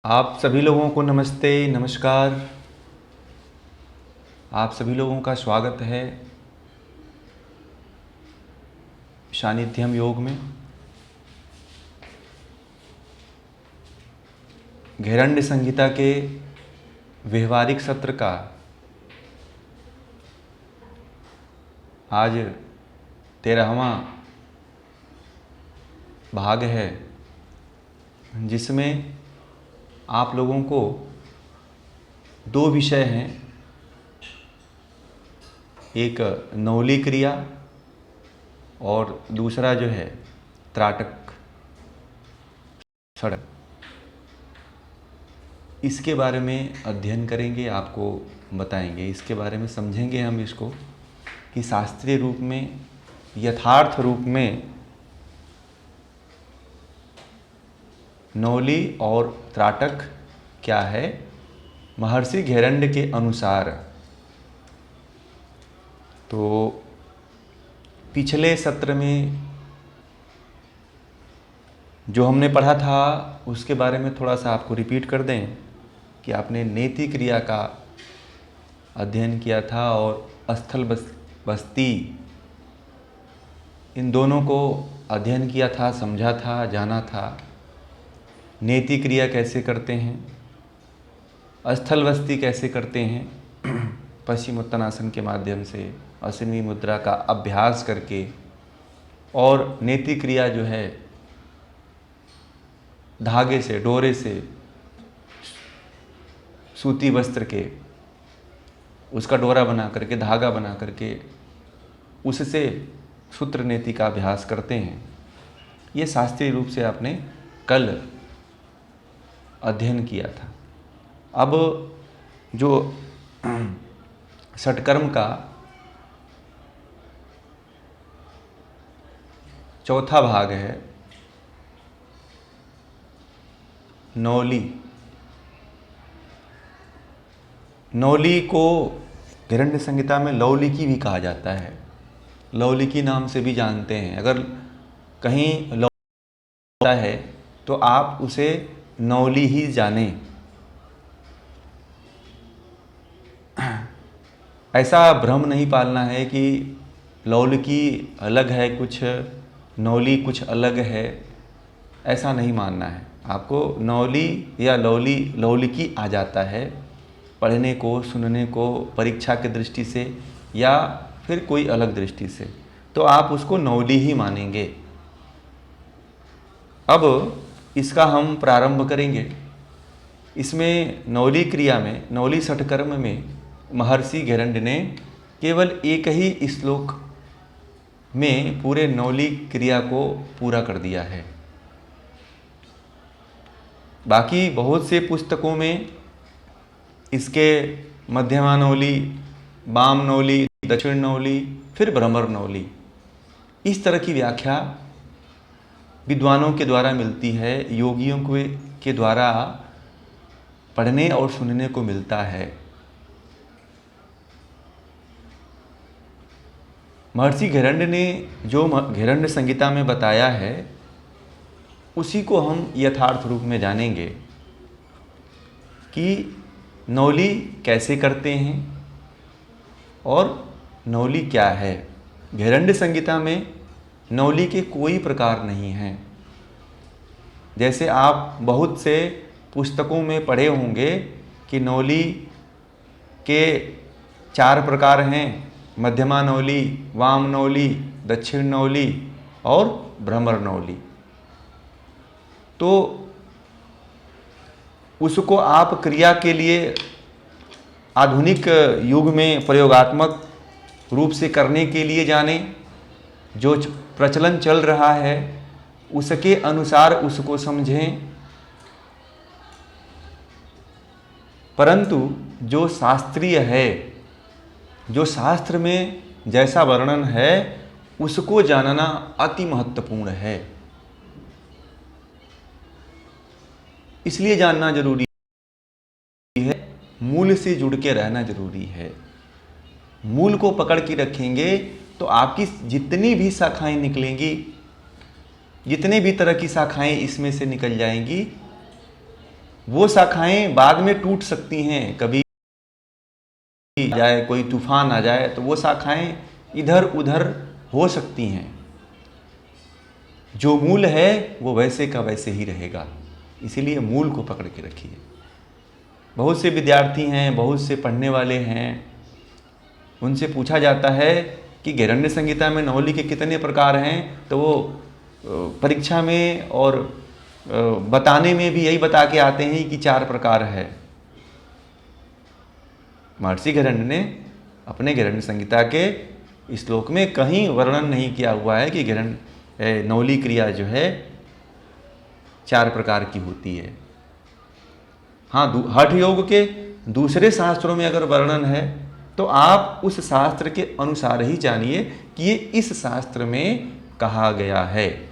आप सभी लोगों को नमस्ते, नमस्कार। आप सभी लोगों का स्वागत है सानिध्यम योग में। घेरंड संहिता के व्यवहारिक सत्र का आज 13वां भाग है, जिसमें आप लोगों को दो विषय हैं। एक नौली क्रिया और दूसरा जो है त्राटक सड़क। इसके बारे में अध्ययन करेंगे, आपको बताएंगे, इसके बारे में समझेंगे हम इसको कि शास्त्रीय रूप में, यथार्थ रूप में नौली और त्राटक क्या है महर्षि घेरंड के अनुसार। तो पिछले सत्र में जो हमने पढ़ा था उसके बारे में थोड़ा सा आपको रिपीट कर दें कि आपने नेति क्रिया का अध्ययन किया था और स्थल बस्ती, इन दोनों को अध्ययन किया था, समझा था, जाना था। नेति क्रिया कैसे करते हैं, स्थल बस्ती कैसे करते हैं, पश्चिम उत्तानासन के माध्यम से अश्विनी मुद्रा का अभ्यास करके, और नेति क्रिया जो है धागे से, डोरे से, सूती वस्त्र के उसका डोरा बना करके, धागा बना करके उससे सूत्र नेति का अभ्यास करते हैं। ये शास्त्रीय रूप से आपने कल अध्ययन किया था। अब जो षटकर्म का चौथा भाग है नौली। नौली को घेरंड संहिता में लौलिकी भी कहा जाता है, लौलिकी नाम से भी जानते हैं। अगर कहीं लौलिका है तो आप उसे नौली ही जाने। ऐसा भ्रम नहीं पालना है कि लौलिकी अलग है कुछ, नौली कुछ अलग है, ऐसा नहीं मानना है। आपको नौली या लौलिकी आ जाता है पढ़ने को, सुनने को, परीक्षा की दृष्टि से या फिर कोई अलग दृष्टि से, तो आप उसको नौली ही मानेंगे। अब इसका हम प्रारंभ करेंगे। इसमें नौली क्रिया में, नौली षटकर्म में महर्षि घेरंड ने केवल एक ही श्लोक में पूरे नौली क्रिया को पूरा कर दिया है। बाकी बहुत से पुस्तकों में इसके मध्यमा नौली, वाम नौली, दक्षिण नौली, फिर भ्रमर नौली, इस तरह की व्याख्या विद्वानों के द्वारा मिलती है, योगियों के द्वारा पढ़ने और सुनने को मिलता है। महर्षि घेरंड ने जो घेरंड संहिता में बताया है उसी को हम यथार्थ रूप में जानेंगे कि नौली कैसे करते हैं और नौली क्या है। घेरंड संहिता में नौली के कोई प्रकार नहीं हैं। जैसे आप बहुत से पुस्तकों में पढ़े होंगे कि नौली के 4 प्रकार हैं, मध्यमा नौली, वाम नौली, दक्षिण नौली और भ्रमर नौली। तो उसको आप क्रिया के लिए आधुनिक युग में प्रयोगात्मक रूप से करने के लिए जानें, जो प्रचलन चल रहा है उसके अनुसार उसको समझें। परंतु जो शास्त्रीय है, जो शास्त्र में जैसा वर्णन है उसको जानना अति महत्वपूर्ण है। इसलिए जानना जरूरी है, मूल से जुड़ के रहना जरूरी है। मूल को पकड़ के रखेंगे तो आपकी जितनी भी शाखाएं निकलेंगी, जितने भी तरह की शाखाएं इसमें से निकल जाएंगी, वो शाखाएं बाद में टूट सकती हैं, कभी जाए कोई तूफान आ जाए तो वो शाखाएं इधर उधर हो सकती हैं। जो मूल है वो वैसे का वैसे ही रहेगा, इसीलिए मूल को पकड़ के रखिए। बहुत से विद्यार्थी हैं, बहुत से पढ़ने वाले हैं, उनसे पूछा जाता है कि गैरण्य संहिता में नवली के कितने प्रकार हैं, तो वो परीक्षा में और बताने में भी यही बता के आते हैं कि 4 प्रकार है। महर्षि गैरण्य ने अपने गैरण्य संहिता के श्लोक में कहीं वर्णन नहीं किया हुआ है कि नवली क्रिया जो है 4 प्रकार की होती है। हाँ, हठ योग के दूसरे शास्त्रों में अगर वर्णन है तो आप उस शास्त्र के अनुसार ही जानिए कि ये इस शास्त्र में कहा गया है।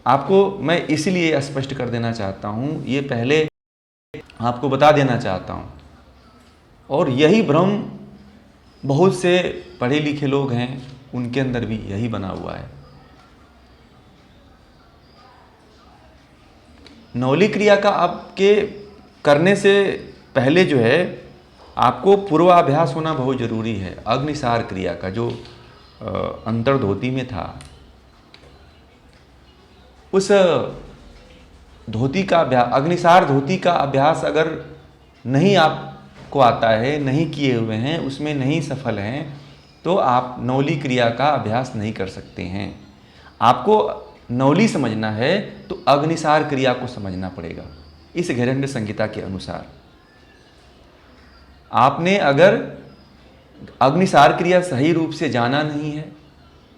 आपको मैं इसलिए स्पष्ट कर देना चाहता हूँ, ये पहले आपको बता देना चाहता हूँ। और यही भ्रम बहुत से पढ़े लिखे लोग हैं, उनके अंदर भी यही बना हुआ है। नवली क्रिया का आपके करने से पहले जो है आपको पूर्वाभ्यास होना बहुत ज़रूरी है। अग्निसार क्रिया का जो अंतर्धोती में था, उस धोती का अभ्यास, अग्निसार धोती का अभ्यास अगर नहीं आपको आता है, नहीं किए हुए हैं, उसमें नहीं सफल हैं, तो आप नवली क्रिया का अभ्यास नहीं कर सकते हैं। आपको नवली समझना है तो अग्निसार क्रिया को समझना पड़ेगा इस गैरण्य संहिता के अनुसार। आपने अगर अग्निसार क्रिया सही रूप से जाना नहीं है,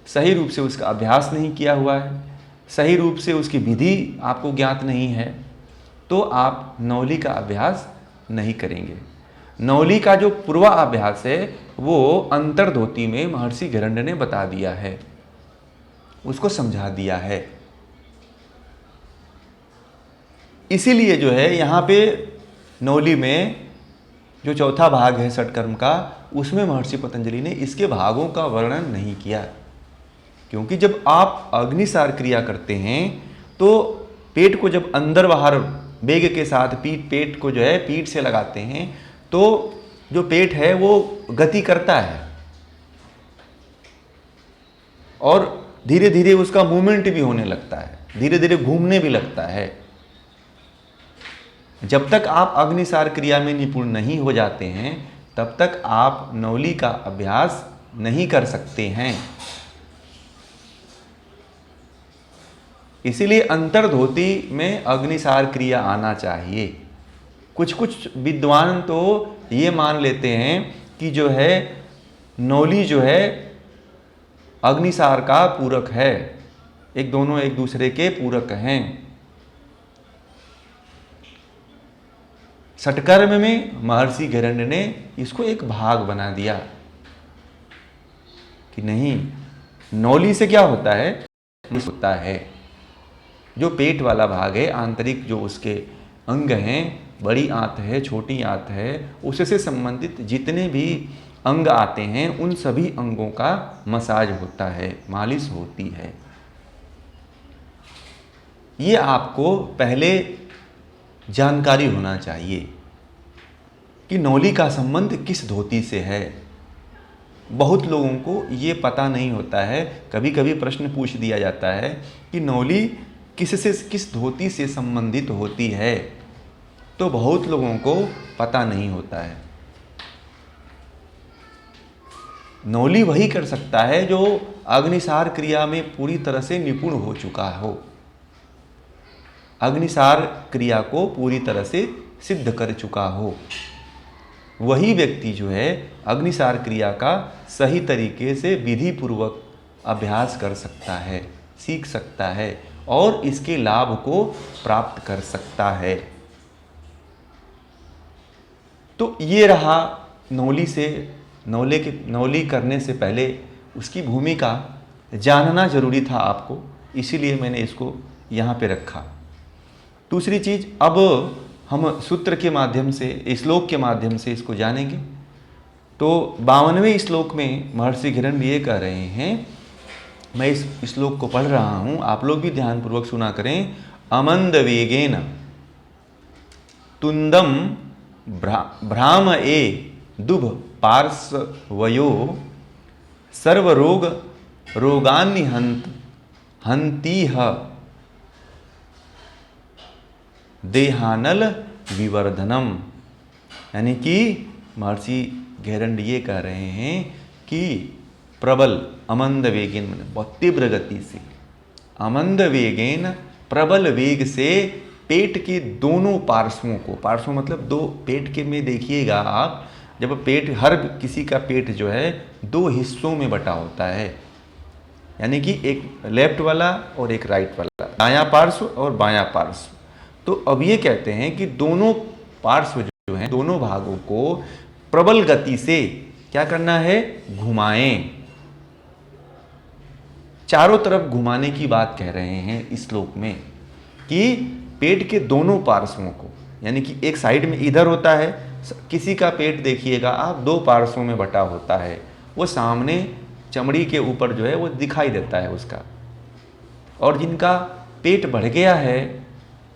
सही रूप से उसका अभ्यास नहीं किया हुआ है, सही रूप से उसकी विधि आपको ज्ञात नहीं है, तो आप नवली का अभ्यास नहीं करेंगे। नवली का जो पूर्वाभ्यास है वो अंतर्धोती में महर्षि गैरण्य ने बता दिया है, उसको समझा दिया है। इसीलिए जो है यहाँ पे नवली में जो चौथा भाग है षटकर्म का, उसमें महर्षि पतंजलि ने इसके भागों का वर्णन नहीं किया। क्योंकि जब आप अग्निसार क्रिया करते हैं तो पेट को जब अंदर बाहर वेग के साथ पेट को जो है पीठ से लगाते हैं, तो जो पेट है वो गति करता है और धीरे धीरे उसका मूवमेंट भी होने लगता है, धीरे धीरे घूमने भी लगता है। जब तक आप अग्निसार क्रिया में निपुण नहीं हो जाते हैं तब तक आप नवली का अभ्यास नहीं कर सकते हैं। इसीलिए अंतर्धोती में अग्निसार क्रिया आना चाहिए। कुछ कुछ विद्वान तो ये मान लेते हैं कि जो है नवली जो है अग्निसार का पूरक है, दोनों एक दूसरे के पूरक हैं। षटकर्म में महर्षि गैरण्य ने इसको एक भाग बना दिया कि नहीं, नवली से क्या होता है जो पेट वाला भाग है, आंतरिक जो उसके अंग हैं, बड़ी आंत है, छोटी आंत है, उससे संबंधित जितने भी अंग आते हैं उन सभी अंगों का मसाज होता है, मालिश होती है। ये आपको पहले जानकारी होना चाहिए कि नवली का संबंध किस धोती से है। बहुत लोगों को ये पता नहीं होता है। कभी कभी प्रश्न पूछ दिया जाता है कि नवली किस धोती से संबंधित होती है, तो बहुत लोगों को पता नहीं होता है। नवली वही कर सकता है जो अग्निसार क्रिया में पूरी तरह से निपुण हो चुका हो, अग्निसार क्रिया को पूरी तरह से सिद्ध कर चुका हो। वही व्यक्ति जो है अग्निसार क्रिया का सही तरीके से विधि पूर्वक अभ्यास कर सकता है, सीख सकता है और इसके लाभ को प्राप्त कर सकता है। तो ये रहा नवली करने से पहले उसकी भूमिका जानना जरूरी था आपको, इसीलिए मैंने इसको यहाँ पे रखा। दूसरी चीज, अब हम सूत्र के माध्यम से, श्लोक के माध्यम से इसको जानेंगे। तो 52वें श्लोक में महर्षि गैरण्य ये कह रहे हैं मैं इस श्लोक को पढ़ रहा हूँ, आप लोग भी ध्यानपूर्वक सुना करें। अमंद वेगेन तुंदम भ्राम ए दुभ पार्श्वयो सर्वरोग रोगान्नि हंतीह देहानल विवर्धनम। यानी कि महर्षि घेरंड ये कह रहे हैं कि प्रबल अमंद वेगेन, बहुत तीव्र गति से, अमंद वेगेन प्रबल वेग से पेट के दोनों पार्श्वों को, पार्श्व मतलब दो, पेट के में देखिएगा आप, जब पेट, हर किसी का पेट जो है दो हिस्सों में बटा होता है, यानी कि एक लेफ्ट वाला और एक राइट वाला, दायां पार्श्व और बायां पार्श्व। तो अब ये कहते हैं कि दोनों पार्श्व जो हैं, दोनों भागों को प्रबल गति से क्या करना है, घुमाएं। चारों तरफ घुमाने की बात कह रहे हैं इस श्लोक में कि पेट के दोनों पार्श्वों को, यानी कि एक साइड में इधर होता है, किसी का पेट देखिएगा आप दो पार्श्वों में बटा होता है, वो सामने चमड़ी के ऊपर जो है वो दिखाई देता है उसका, और जिनका पेट बढ़ गया है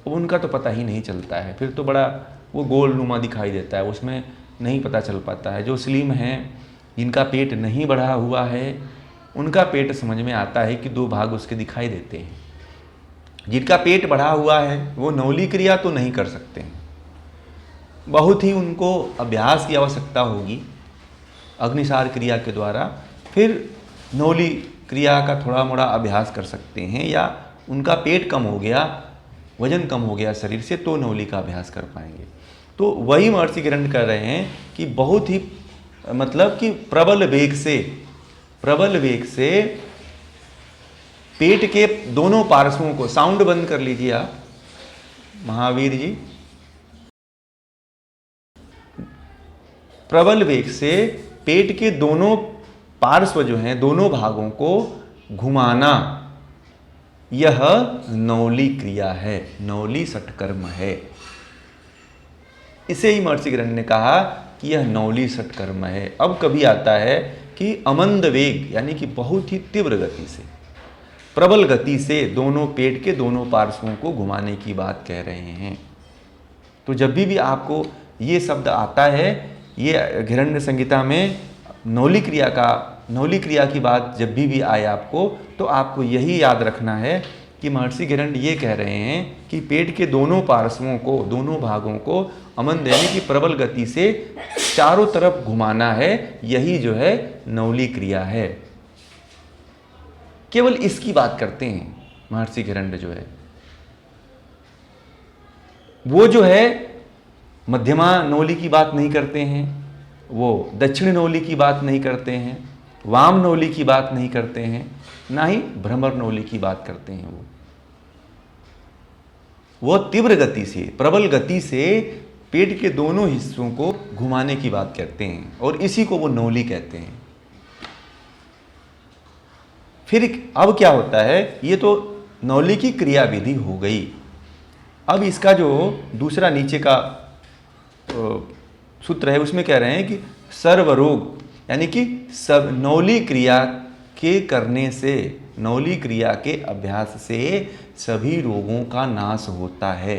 उनका तो पता ही नहीं चलता है, फिर तो बड़ा वो गोल नुमा दिखाई देता है, उसमें नहीं पता चल पाता है। जो स्लिम हैं, जिनका पेट नहीं बढ़ा हुआ है, उनका पेट समझ में आता है कि दो भाग उसके दिखाई देते हैं। जिनका पेट बढ़ा हुआ है वो नौली क्रिया तो नहीं कर सकते हैं, बहुत ही उनको अभ्यास की आवश्यकता होगी अग्निसार क्रिया के द्वारा, फिर नौली क्रिया का थोड़ा मोड़ा अभ्यास कर सकते हैं, या उनका पेट कम हो गया, वजन कम हो गया शरीर से, तो नौली का अभ्यास कर पाएंगे। तो वही महर्षि घेरंड कर रहे हैं कि बहुत ही मतलब कि प्रबल वेग से पेट के दोनों पार्श्वों को, साउंड बंद कर लीजिए आप महावीर जी, प्रबल वेग से पेट के दोनों पार्श्व जो हैं, दोनों भागों को घुमाना, यह नौली क्रिया है, नौली सटकर्म है। इसे ही महर्षि घेरंड ने कहा कि यह नौली सटकर्म है। अब कभी आता है कि अमंद वेग, यानी कि बहुत ही तीव्र गति से, प्रबल गति से दोनों पेट के दोनों पार्श्वों को घुमाने की बात कह रहे हैं। तो जब भी आपको ये शब्द आता है, ये घेरंड संहिता में नौली क्रिया की बात जब भी आए आपको, तो आपको यही याद रखना है कि महर्षि घेरंड ये कह रहे हैं कि पेट के दोनों पार्श्वों को, दोनों भागों को अमंद यानी कि प्रबल गति से चारों तरफ घुमाना है, यही जो है नौली क्रिया है। केवल इसकी बात करते हैं महर्षि घेरंड जो है, वो जो है मध्यमा नौली की बात नहीं करते हैं, वो दक्षिण नौली की बात नहीं करते हैं, वाम नौली की बात नहीं करते हैं, ना ही भ्रमर नौली की बात करते हैं। वो तीव्र गति से, प्रबल गति से पेट के दोनों हिस्सों को घुमाने की बात करते हैं, और इसी को वो नौली कहते हैं। फिर अब क्या होता है, ये तो नौली की क्रिया विधि हो गई। अब इसका जो दूसरा नीचे का सूत्र है, उसमें कह रहे हैं कि सर्वरोग, यानी कि सब नौली क्रिया के करने से, नौली क्रिया के अभ्यास से सभी रोगों का नाश होता है।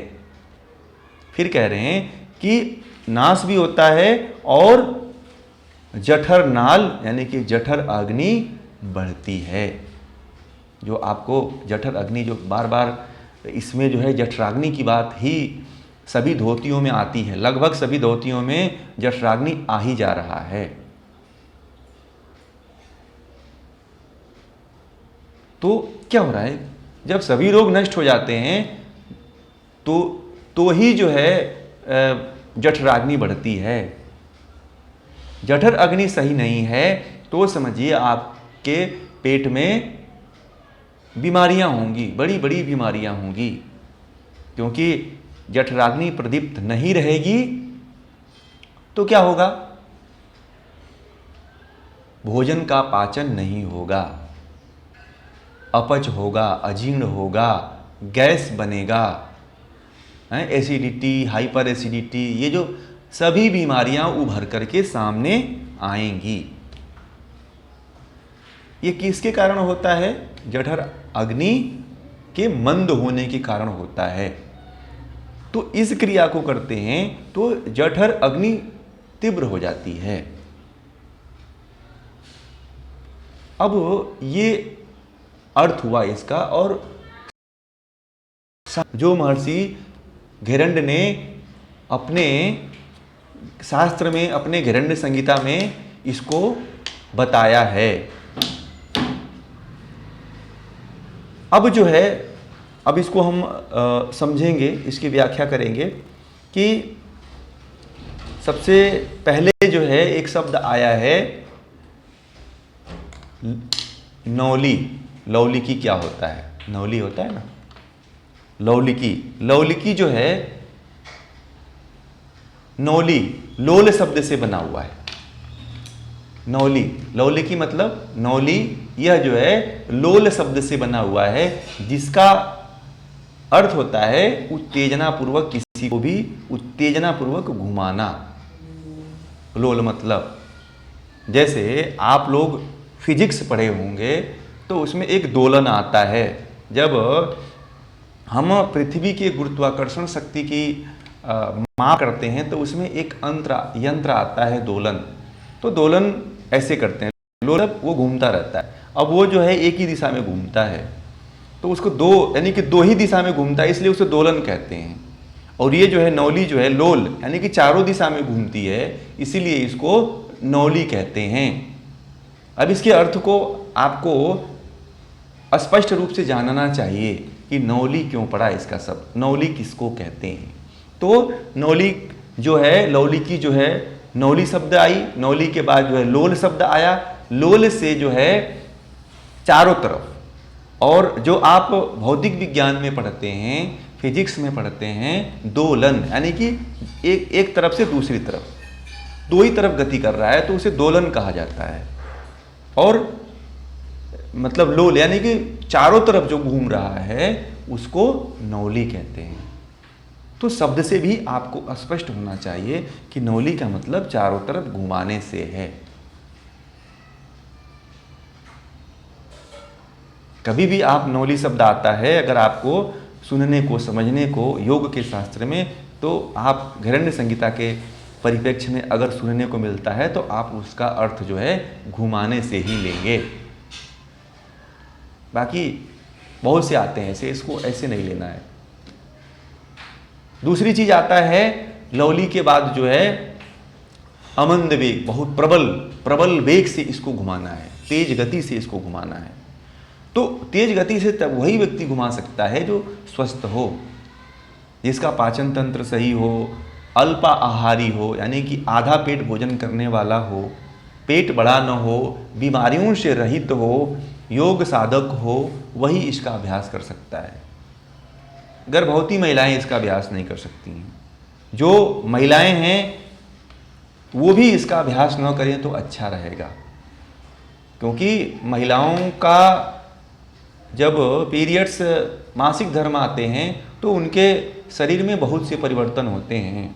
फिर कह रहे हैं कि नाश भी होता है और जठर नाल यानी कि जठर अग्नि बढ़ती है। जो आपको जठर अग्नि जो बार बार इसमें जो है जठराग्नि की बात ही सभी धोतियों में आती है, लगभग सभी धोतियों में जठराग्नि आ ही जा रहा है। तो क्या हो रहा है, जब सभी रोग नष्ट हो जाते हैं तो ही जो है जठराग्नि बढ़ती है। जठर अग्नि सही नहीं है तो समझिए आपके पेट में बीमारियां होंगी, बड़ी बड़ी बीमारियां होंगी, क्योंकि जठराग्नि प्रदीप्त नहीं रहेगी तो क्या होगा, भोजन का पाचन नहीं होगा, अपच होगा, अजीर्ण होगा, गैस बनेगा, एसिडिटी, हाइपर एसिडिटी, ये जो सभी बीमारियां उभर करके सामने आएंगी। ये किसके कारण होता है? जठर अग्नि के मंद होने के कारण होता है। तो इस क्रिया को करते हैं तो जठर अग्नि तीव्र हो जाती है। अब ये अर्थ हुआ इसका। और जो महर्षि घेरंड ने अपने शास्त्र में, अपने घेरंड संहिता में इसको बताया है। अब जो है, अब इसको हम समझेंगे, इसकी व्याख्या करेंगे कि सबसे पहले जो है एक शब्द आया है नौली। लौलिकी क्या होता है? नौली होता है ना, लौलिकी। लौलिकी जो है, नौली लोल शब्द से बना हुआ है। नौली, लौलिकी मतलब नौली, यह जो है लोल शब्द से बना हुआ है, जिसका अर्थ होता है उत्तेजना पूर्वक, किसी को भी उत्तेजना पूर्वक घुमाना। लोल मतलब, जैसे आप लोग फिजिक्स पढ़े होंगे तो उसमें एक दोलन आता है। जब हम पृथ्वी के गुरुत्वाकर्षण शक्ति की माप करते हैं तो उसमें एक यंत्र आता है दोलन। तो दोलन ऐसे करते हैं, लोलक वो घूमता रहता है। अब वो जो है एक ही दिशा में घूमता है, तो उसको दो, यानी कि दो ही दिशा में घूमता है, इसलिए उसे दोलन कहते हैं। और ये जो है नौली जो है लोल, यानी कि चारों दिशा में घूमती है, इसीलिए इसको नौली कहते हैं। अब इसके अर्थ को आपको स्पष्ट रूप से जानना चाहिए कि नौली क्यों पड़ा इसका शब्द, नौली किसको कहते हैं। तो नौली जो है, लौलिकी जो है, नौली शब्द आई, नौली के बाद जो है लोल शब्द आया। लोल से जो है चारों तरफ, और जो आप भौतिक विज्ञान में पढ़ते हैं, फिजिक्स में पढ़ते हैं, दोलन, यानी कि एक तरफ से दूसरी तरफ, दो ही तरफ गति कर रहा है तो उसे दोलन कहा जाता है। और मतलब लोल यानी कि चारों तरफ जो घूम रहा है उसको नौली कहते हैं। तो शब्द से भी आपको स्पष्ट होना चाहिए कि नौली का मतलब चारों तरफ घुमाने से है। कभी भी आप नौली शब्द आता है, अगर आपको सुनने को, समझने को योग के शास्त्र में, तो आप घेरंड संहिता के परिप्रेक्ष्य में अगर सुनने को मिलता है तो आप उसका अर्थ जो है घुमाने से ही लेंगे। बाकी बहुत से आते हैं ऐसे, इसको ऐसे नहीं लेना है। दूसरी चीज आता है लौली के बाद जो है अमंद वेग, बहुत प्रबल वेग से इसको घुमाना है, तेज गति से इसको घुमाना है। तो तेज गति से तब वही व्यक्ति घुमा सकता है जो स्वस्थ हो, जिसका पाचन तंत्र सही हो, अल्प आहारी हो, यानी कि आधा पेट भोजन करने वाला हो, पेट बड़ा न हो, बीमारियों से रहित हो, योग साधक हो, वही इसका अभ्यास कर सकता है। गर्भवती महिलाएं इसका अभ्यास नहीं कर सकती हैं। जो महिलाएं हैं वो भी इसका अभ्यास न करें तो अच्छा रहेगा, क्योंकि महिलाओं का जब पीरियड्स, मासिक धर्म आते हैं तो उनके शरीर में बहुत से परिवर्तन होते हैं,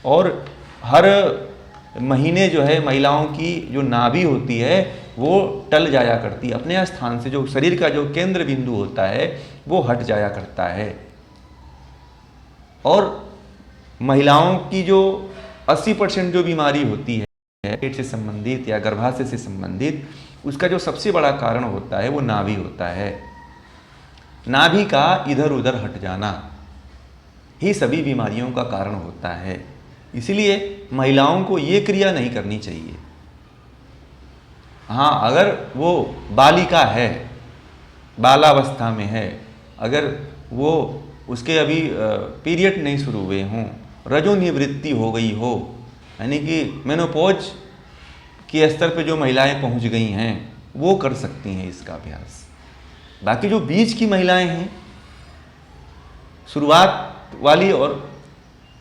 और हर महीने जो है महिलाओं की जो नाभि होती है वो टल जाया करती है, अपने स्थान से जो शरीर का जो केंद्र बिंदु होता है वो हट जाया करता है। और महिलाओं की जो 80% जो बीमारी होती है पेट से संबंधित या गर्भाशय से संबंधित, उसका जो सबसे बड़ा कारण होता है वो नाभि होता है। नाभि का इधर उधर हट जाना ही सभी बीमारियों का कारण होता है। इसलिए महिलाओं को ये क्रिया नहीं करनी चाहिए। हाँ, अगर वो बालिका है, बालावस्था में है, अगर वो उसके अभी पीरियड नहीं शुरू हुए हों, रजोनिवृत्ति हो गई हो, यानी कि मेनोपॉज के स्तर पे जो महिलाएं पहुंच गई हैं, वो कर सकती हैं इसका अभ्यास। बाकी जो बीच की महिलाएं हैं, शुरुआत वाली और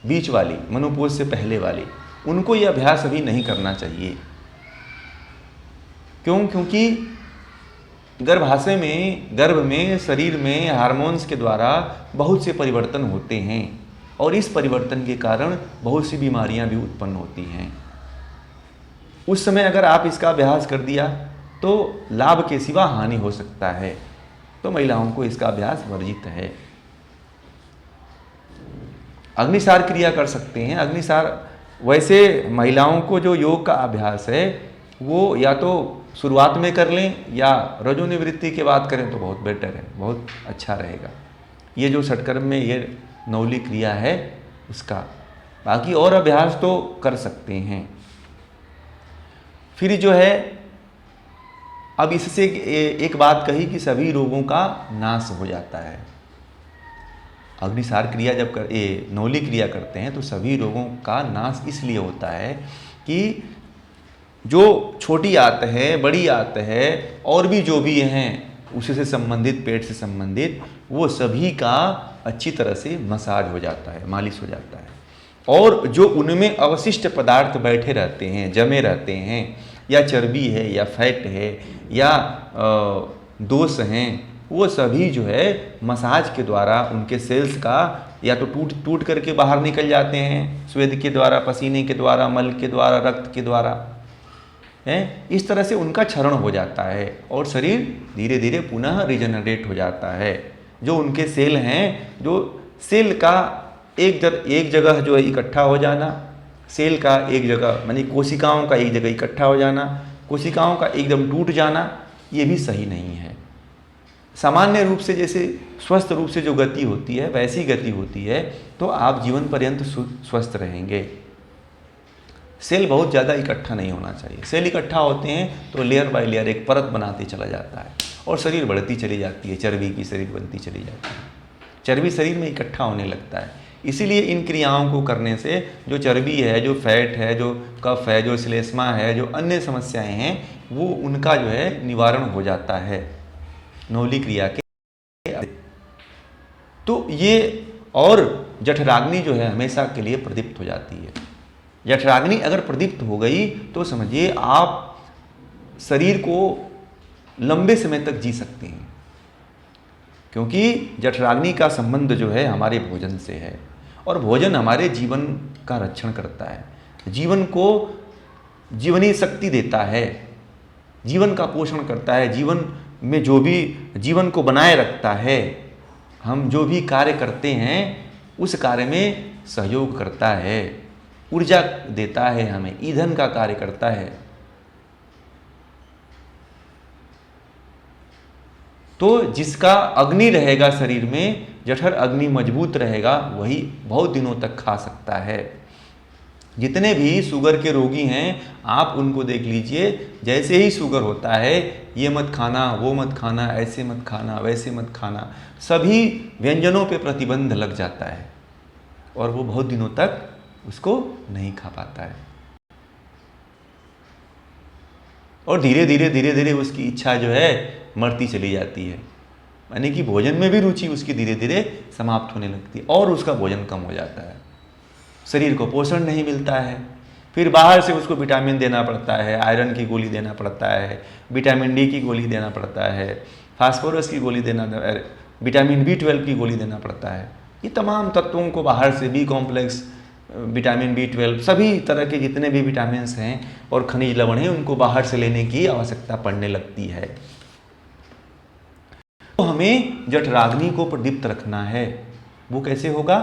बीच वाली, मेनोपॉज से पहले वाली, उनको ये अभ्यास अभी नहीं करना चाहिए। क्यों? क्योंकि गर्भाशय में, गर्भ में, शरीर में हार्मोन्स के द्वारा बहुत से परिवर्तन होते हैं, और इस परिवर्तन के कारण बहुत सी बीमारियां भी उत्पन्न होती हैं। उस समय अगर आप इसका अभ्यास कर दिया तो लाभ के सिवा हानि हो सकता है। तो महिलाओं को इसका अभ्यास वर्जित है। अग्निसार क्रिया कर सकते हैं। अग्निसार वैसे महिलाओं को जो योग का अभ्यास है वो या तो शुरुआत में कर लें या रजोनिवृत्ति के बाद करें तो बहुत बेटर है, बहुत अच्छा रहेगा। ये जो षटकर्म में ये नौली क्रिया है उसका, बाकी और अभ्यास तो कर सकते हैं। फिर जो है अब इससे एक बात कही कि सभी रोगों का नाश हो जाता है। अग्निसार क्रिया जब नौली क्रिया करते हैं तो सभी रोगों का नाश इसलिए होता है कि जो छोटी आंत है, बड़ी आंत है और भी जो भी हैं उससे संबंधित, पेट से संबंधित, वो सभी का अच्छी तरह से मसाज हो जाता है, मालिश हो जाता है। और जो उनमें अवशिष्ट पदार्थ बैठे रहते हैं, जमे रहते हैं, या चर्बी है या फैट है या दोष हैं, वो सभी जो है मसाज के द्वारा उनके सेल्स का या तो टूट करके बाहर निकल जाते हैं, स्वेद के द्वारा, पसीने के द्वारा, मल के द्वारा, रक्त के द्वारा, है। इस तरह से उनका क्षरण हो जाता है और शरीर धीरे धीरे पुनः रिजनरेट हो जाता है। जो उनके सेल हैं, जो सेल का एक जगह जो है इकट्ठा हो जाना, सेल का एक जगह मानी कोशिकाओं का एक जगह इकट्ठा हो जाना, कोशिकाओं का एकदम टूट जाना, ये भी सही नहीं है। सामान्य रूप से जैसे स्वस्थ रूप से जो गति होती है वैसी गति होती है तो आप जीवन पर्यंत स्वस्थ रहेंगे। सेल बहुत ज़्यादा इकट्ठा नहीं होना चाहिए। सेल इकट्ठा होते हैं तो लेयर बाय लेयर एक परत बनाते चला जाता है और शरीर बढ़ती चली जाती है, चर्बी की शरीर बनती चली जाती है, चर्बी शरीर में इकट्ठा होने लगता है। इसीलिए इन क्रियाओं को करने से जो चर्बी है, जो फैट है, जो कफ है, जो श्लेष्मा है, जो अन्य समस्याएं हैं, वो उनका जो है निवारण हो जाता है नौली क्रिया के। तो ये और जठराग्नि जो है हमेशा के लिए प्रदीप्त हो जाती है। जठराग्नि अगर प्रदीप्त हो गई तो समझिए आप शरीर को लंबे समय तक जी सकते हैं, क्योंकि जठराग्नि का संबंध जो है हमारे भोजन से है और भोजन हमारे जीवन का रक्षण करता है, जीवन को जीवनी शक्ति देता है, जीवन का पोषण करता है, जीवन में जो भी जीवन को बनाए रखता है। हम जो भी कार्य करते हैं उस कार्य में सहयोग करता है, ऊर्जा देता है, हमें ईंधन का कार्य करता है। तो जिसका अग्नि रहेगा शरीर में, जठर अग्नि मजबूत रहेगा, वही बहुत दिनों तक खा सकता है। जितने भी शुगर के रोगी हैं आप उनको देख लीजिए, जैसे ही शुगर होता है ये मत खाना, वो मत खाना, ऐसे मत खाना, वैसे मत खाना, सभी व्यंजनों पे प्रतिबंध लग जाता है और वो बहुत दिनों तक उसको नहीं खा पाता है और धीरे धीरे उसकी इच्छा जो है मरती चली जाती है, यानी कि भोजन में भी रुचि उसकी धीरे धीरे समाप्त होने लगती है और उसका भोजन कम हो जाता है, शरीर को पोषण नहीं मिलता है। फिर बाहर से उसको विटामिन देना पड़ता है, आयरन की गोली देना पड़ता है, विटामिन डी की गोली देना पड़ता है, फास्फोरस की गोली देना, विटामिन B12 की गोली देना पड़ता है। ये तमाम तत्वों को बाहर से बी कॉम्प्लेक्स, विटामिन B12, सभी तरह के जितने भी विटामिन्स हैं और खनिज लवण हैं उनको बाहर से लेने की आवश्यकता पड़ने लगती है। तो हमें जठराग्नि को प्रदीप्त रखना है। वो कैसे होगा?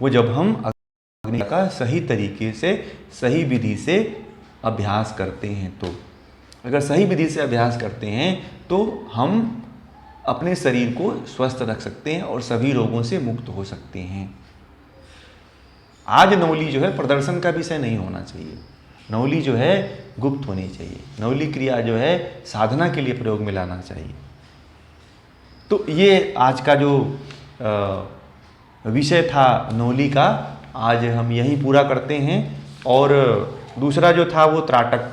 वो जब हम अग्नि का सही तरीके से, सही विधि से अभ्यास करते हैं। तो अगर सही विधि से अभ्यास करते हैं तो हम अपने शरीर को स्वस्थ रख सकते हैं और सभी रोगों से मुक्त हो सकते हैं। आज नौली जो है प्रदर्शन का विषय नहीं होना चाहिए, नौली जो है गुप्त होनी चाहिए, नौली क्रिया जो है साधना के लिए प्रयोग में लाना चाहिए। तो ये आज का जो विषय था नौली का, आज हम यही पूरा करते हैं। और दूसरा जो था वो त्राटक